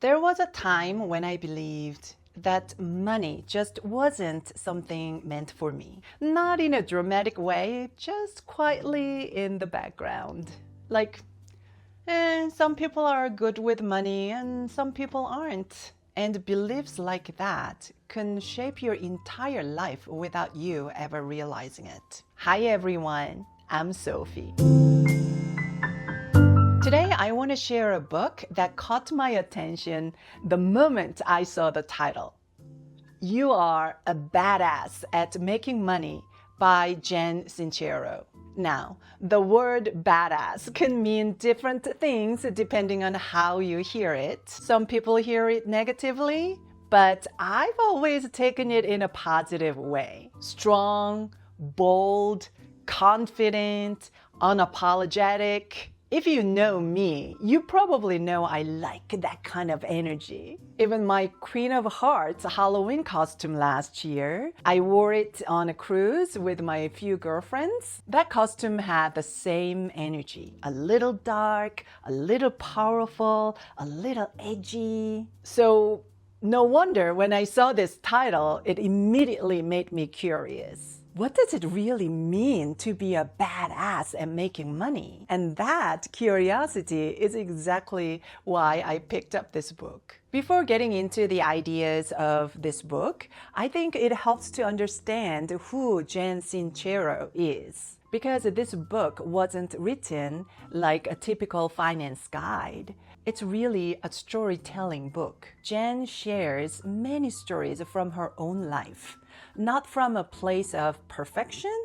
There was a time when I believed that money just wasn't something meant for me. Not in a dramatic way, just quietly in the background. Like, some people are good with money and some people aren't. And beliefs like that can shape your entire life without you ever realizing it. Hi everyone, I'm Sophie. Today, I want to share a book that caught my attention the moment I saw the title. You Are a Badass at Making Money by Jen Sincero. Now, the word badass can mean different things depending on how you hear it. Some people hear it negatively, but I've always taken it in a positive way. Strong, bold, confident, unapologetic. If you know me, you probably know I like that kind of energy. Even my Queen of Hearts Halloween costume last year, I wore it on a cruise with my few girlfriends. That costume had the same energy. A little dark, a little powerful, a little edgy. So no wonder when I saw this title, it immediately made me curious. What does it really mean to be a badass at making money? And that curiosity is exactly why I picked up this book. Before getting into the ideas of this book, I think it helps to understand who Jen Sincero is. Because this book wasn't written like a typical finance guide. It's really a storytelling book. Jen shares many stories from her own life, not from a place of perfection,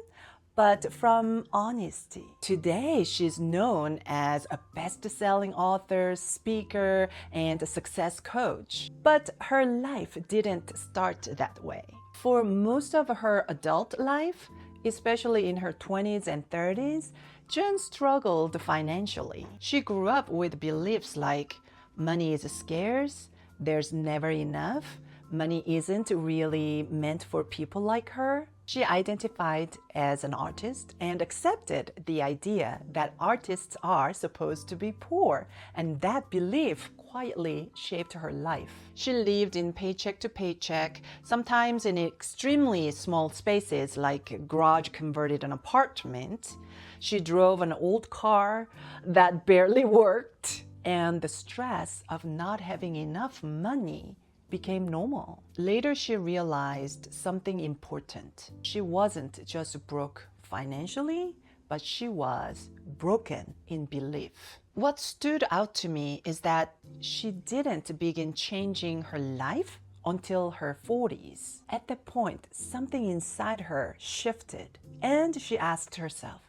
but from honesty. Today, she's known as a best-selling author, speaker, and a success coach. But her life didn't start that way. For most of her adult life, especially in her 20s and 30s, Jen struggled financially. She grew up with beliefs like money is scarce, there's never enough, money isn't really meant for people like her. She identified as an artist and accepted the idea that artists are supposed to be poor, and that belief quietly shaped her life. She lived in paycheck to paycheck, sometimes in extremely small spaces like a garage converted an apartment. She drove an old car that barely worked, and the stress of not having enough money became normal. Later, she realized something important. She wasn't just broke financially, but she was broken in belief. What stood out to me is that she didn't begin changing her life until her 40s. At that point, something inside her shifted, and she asked herself,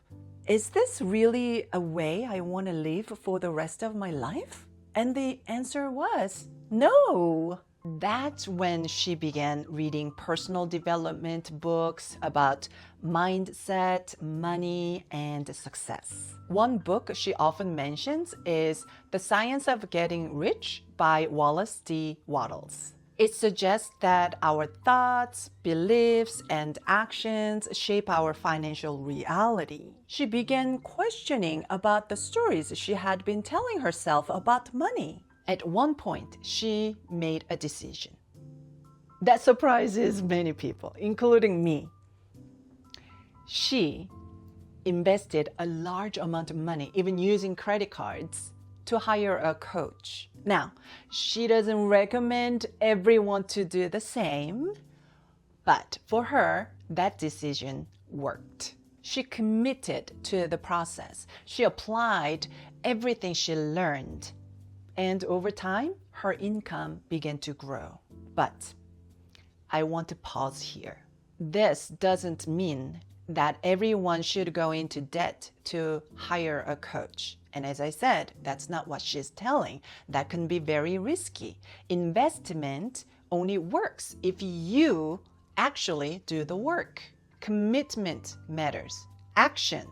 is this really a way I want to live for the rest of my life? And the answer was no. That's when she began reading personal development books about mindset, money, and success. One book she often mentions is The Science of Getting Rich by Wallace D. Wattles. It suggests that our thoughts, beliefs, and actions shape our financial reality. She began questioning about the stories she had been telling herself about money. At one point, she made a decision that surprises many people, including me. She invested a large amount of money, even using credit cards, to hire a coach. Now, she doesn't recommend everyone to do the same, but for her, that decision worked. She committed to the process. She applied everything she learned. And over time, her income began to grow. But I want to pause here. This doesn't mean that everyone should go into debt to hire a coach. And as I said, that's not what she's telling. That can be very risky. Investment only works if you actually do the work. Commitment matters. Action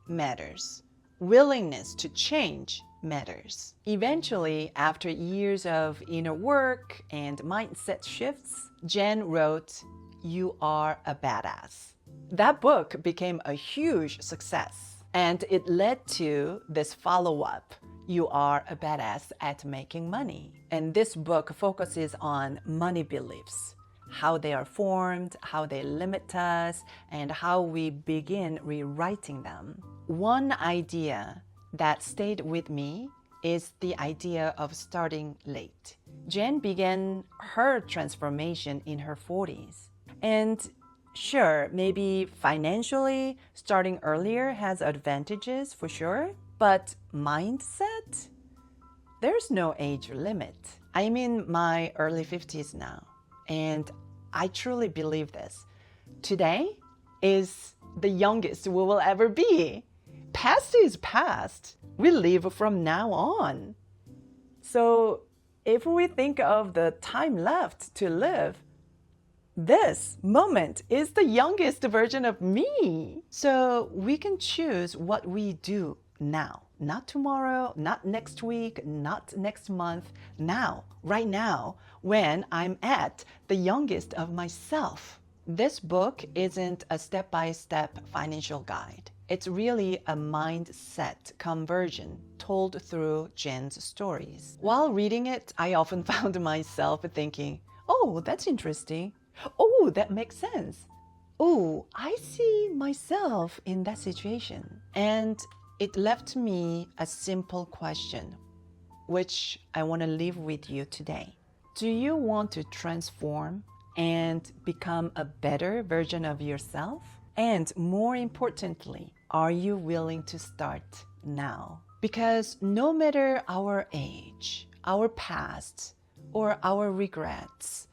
matters. Willingness to change matters. Eventually, after years of inner work and mindset shifts, Jen wrote, You Are a Badass. That book became a huge success, and it led to this follow-up, you are a badass at making money. And this book focuses on money beliefs, how they are formed, how they limit us, and how we begin rewriting them. One idea that stayed with me is the idea of starting late. Jen began her transformation in her 40s. And sure, maybe financially, starting earlier has advantages for sure, but mindset? There's no age limit. I'm in my early 50s now, and I truly believe this. Today is the youngest we will ever be. Past is past. We live from now on. So if we think of the time left to live, this moment is the youngest version of me. So we can choose what we do now. Not tomorrow, not next week, not next month. Now, right now, when I'm at the youngest of myself. This book isn't a step-by-step financial guide. It's really a mindset conversion told through Jen's stories. While reading it, I often found myself thinking, oh, that's interesting. Oh, that makes sense. Oh, I see myself in that situation. And it left me a simple question, which I want to leave with you today. Do you want to transform and become a better version of yourself? And more importantly, are you willing to start now? Because no matter our age, our past, or our regrets,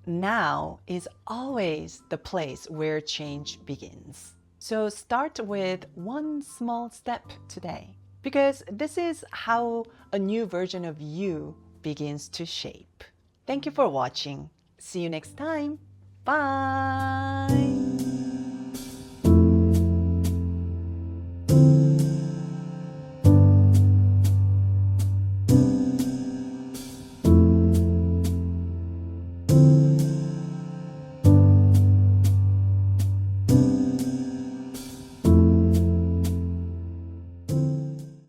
now is always the place where change begins. So start with one small step today, because this is how a new version of you begins to shape. Thank you for watching. See you next time. Bye.